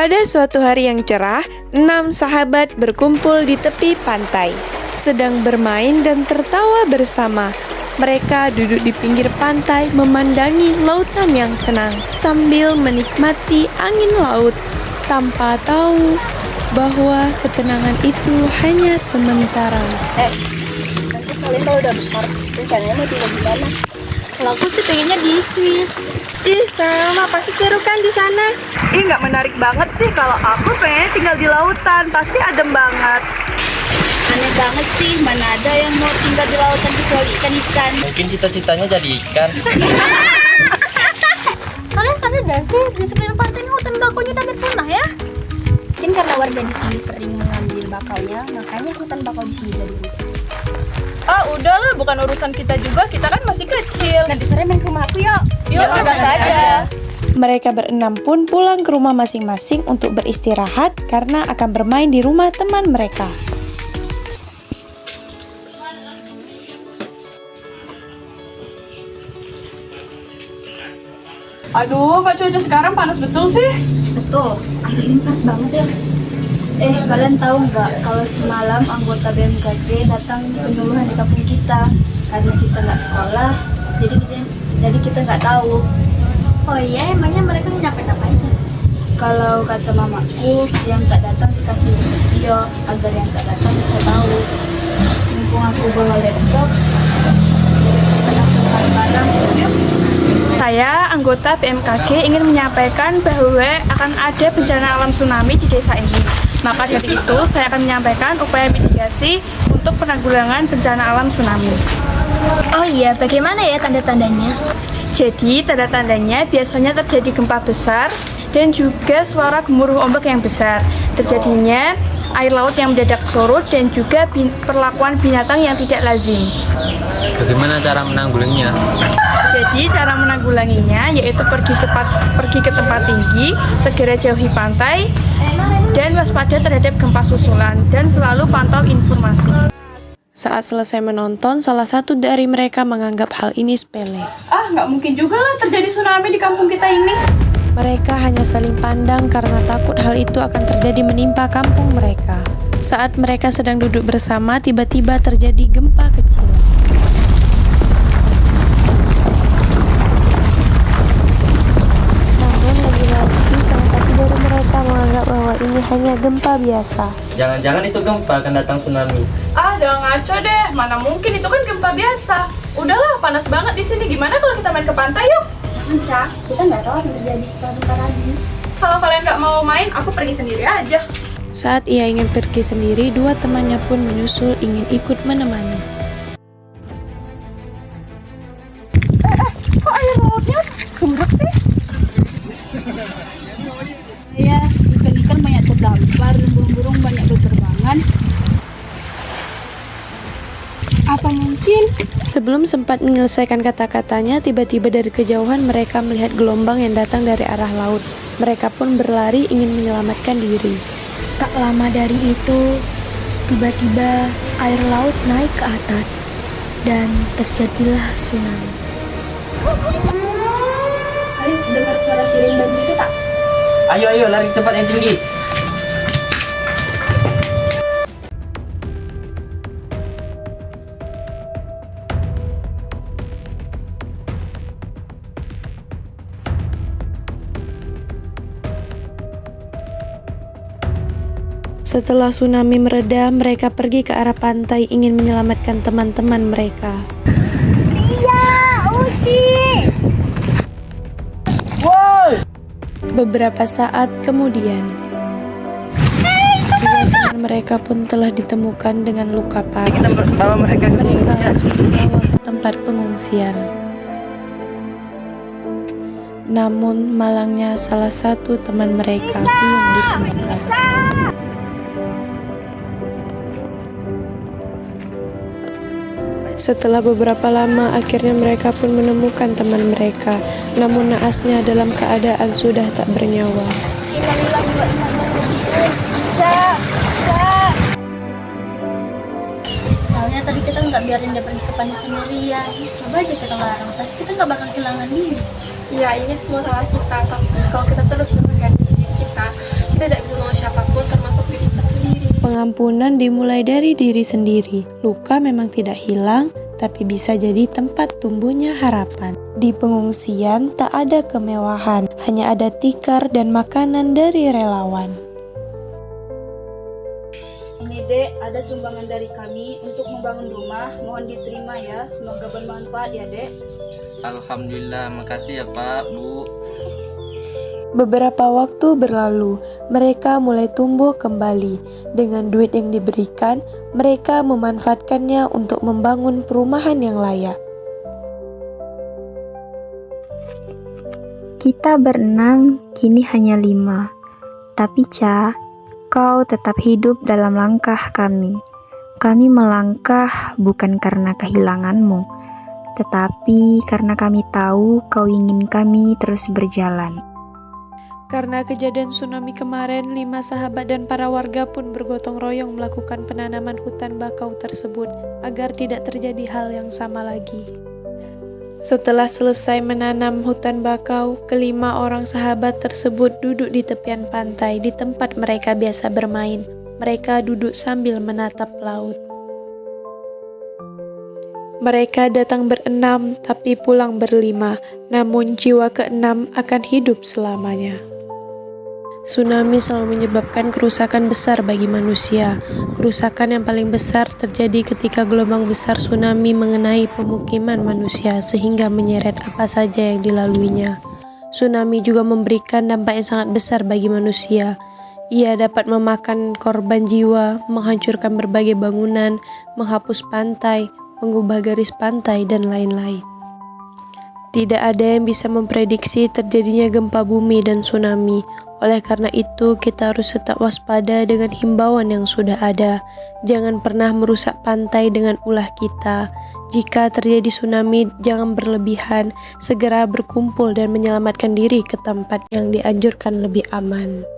Pada suatu hari yang cerah, 6 sahabat berkumpul di tepi pantai, sedang bermain dan tertawa bersama. Mereka duduk di pinggir pantai memandangi lautan yang tenang sambil menikmati angin laut, tanpa tahu bahwa ketenangan itu hanya sementara. Nanti kalian kalau udah besar, rencananya mau tinggal di mana? Kalau aku sih pengennya di Swiss. Ih, sama pasti seru kan di sana. Ih, nggak menarik banget sih. Kalau aku pengen tinggal di lautan, pasti adem banget. Aneh banget sih, mana ada yang mau tinggal di lautan kecuali ikan-ikan. Mungkin cita-citanya jadi ikan. Kalian sadar gak sih, di sekeliling pantai ini hutan bakonya hampir punah ya? Mungkin karena warga di sini sering mengambil bakalnya, makanya hutan bakau di sini jadi rusak. Ah, udahlah, bukan urusan kita juga. Kita kan masih kecil. Nanti sore main ke rumah aku yuk. Yuk, gas aja. Mereka berenam pun pulang ke rumah masing-masing untuk beristirahat karena akan bermain di rumah teman mereka. Aduh, kok cuaca sekarang panas betul sih? Betul, angin ini panas banget ya. Kalian tahu nggak kalau semalam anggota BMKG datang penyuluhan di kampung kita karena kita nggak sekolah, jadi kita nggak tahu. Oh iya, emangnya mereka nyampein apa aja? Kalau kata mamaku, yang nggak datang dikasih video agar yang nggak datang bisa tahu. Mumpung aku bawa laptop, kita langsung bareng. Saya, anggota BMKG, ingin menyampaikan bahwa akan ada bencana alam tsunami di desa ini. Maka dari itu, saya akan menyampaikan upaya mitigasi untuk penanggulangan bencana alam tsunami. Oh iya, bagaimana ya tanda-tandanya? Jadi, tanda-tandanya biasanya terjadi gempa besar dan juga suara gemuruh ombak yang besar. Terjadinya air laut yang mendadak surut dan juga perlakuan binatang yang tidak lazim. Bagaimana cara menanggulanginya? Jadi cara menanggulanginya yaitu pergi ke tempat tinggi, segera jauhi pantai, dan waspada terhadap gempa susulan, dan selalu pantau informasi. Saat selesai menonton, salah satu dari mereka menganggap hal ini sepele. Ah, nggak mungkin juga lah terjadi tsunami di kampung kita ini. Mereka hanya saling pandang karena takut hal itu akan terjadi menimpa kampung mereka. Saat mereka sedang duduk bersama, tiba-tiba terjadi gempa kecil. Menganggap bahwa ini hanya gempa biasa. Jangan-jangan itu gempa akan datang tsunami. Ah, jangan ngaco deh. Mana mungkin, itu kan gempa biasa. Udahlah, panas banget di sini. Gimana kalau kita main ke pantai yuk? Jangan, Cak. Kita nggak tahu apa yang terjadi setelah gempa lagi. Kalau kalian nggak mau main, aku pergi sendiri aja. Saat ia ingin pergi sendiri, dua temannya pun menyusul ingin ikut menemani. Kok air lautnya surut sih? Ya, ikan-ikan banyak terdampar, burung-burung banyak berterbangan. Apa mungkin? Sebelum sempat menyelesaikan kata-katanya, tiba-tiba dari kejauhan mereka melihat gelombang yang datang dari arah laut. Mereka pun berlari ingin menyelamatkan diri. Tak lama dari itu, tiba-tiba air laut naik ke atas dan terjadilah tsunami. Ayo, dengar suara siren banjir itu tak? Ayo, lari ke tempat yang tinggi. Setelah tsunami mereda, mereka pergi ke arah pantai ingin menyelamatkan teman-teman mereka. Beberapa saat kemudian, dua teman mereka pun telah ditemukan dengan luka parah. Mereka langsung dibawa ke tempat pengungsian. Namun malangnya salah satu teman mereka belum ditemukan. Setelah beberapa lama, akhirnya mereka pun menemukan teman mereka. Namun naasnya dalam keadaan sudah tak bernyawa. Soalnya tadi kita nggak biarin dia pergi ke pantai sendirian. Coba aja kita larang, pasti kita nggak bakal kehilangan dia. Ya, ini semua salah kita. Tapi kalau kita terus menegakkan diri kita Pengampunan dimulai dari diri sendiri. Luka memang tidak hilang, tapi bisa jadi tempat tumbuhnya harapan. Di pengungsian tak ada kemewahan, hanya ada tikar dan makanan dari relawan. Ini Dek, ada sumbangan dari kami untuk membangun rumah. Mohon diterima ya, semoga bermanfaat ya Dek. Alhamdulillah, makasih ya Pak, Bu. Beberapa waktu berlalu, mereka mulai tumbuh kembali. Dengan duit yang diberikan, mereka memanfaatkannya untuk membangun perumahan yang layak. Kita berenam, kini hanya 5. Tapi Ca, kau tetap hidup dalam langkah kami. Kami melangkah bukan karena kehilanganmu, tetapi karena kami tahu kau ingin kami terus berjalan. Karena kejadian tsunami kemarin, 5 sahabat dan para warga pun bergotong royong melakukan penanaman hutan bakau tersebut agar tidak terjadi hal yang sama lagi. Setelah selesai menanam hutan bakau, kelima orang sahabat tersebut duduk di tepian pantai di tempat mereka biasa bermain. Mereka duduk sambil menatap laut. Mereka datang berenam tapi pulang berlima, namun jiwa keenam akan hidup selamanya. Tsunami selalu menyebabkan kerusakan besar bagi manusia. Kerusakan yang paling besar terjadi ketika gelombang besar tsunami mengenai pemukiman manusia sehingga menyeret apa saja yang dilaluinya. Tsunami juga memberikan dampak yang sangat besar bagi manusia. Ia dapat memakan korban jiwa, menghancurkan berbagai bangunan, menghapus pantai, mengubah garis pantai, dan lain-lain. Tidak ada yang bisa memprediksi terjadinya gempa bumi dan tsunami. Oleh karena itu, kita harus tetap waspada dengan himbauan yang sudah ada. Jangan pernah merusak pantai dengan ulah kita. Jika terjadi tsunami, jangan berlebihan. Segera berkumpul dan menyelamatkan diri ke tempat yang dianjurkan lebih aman.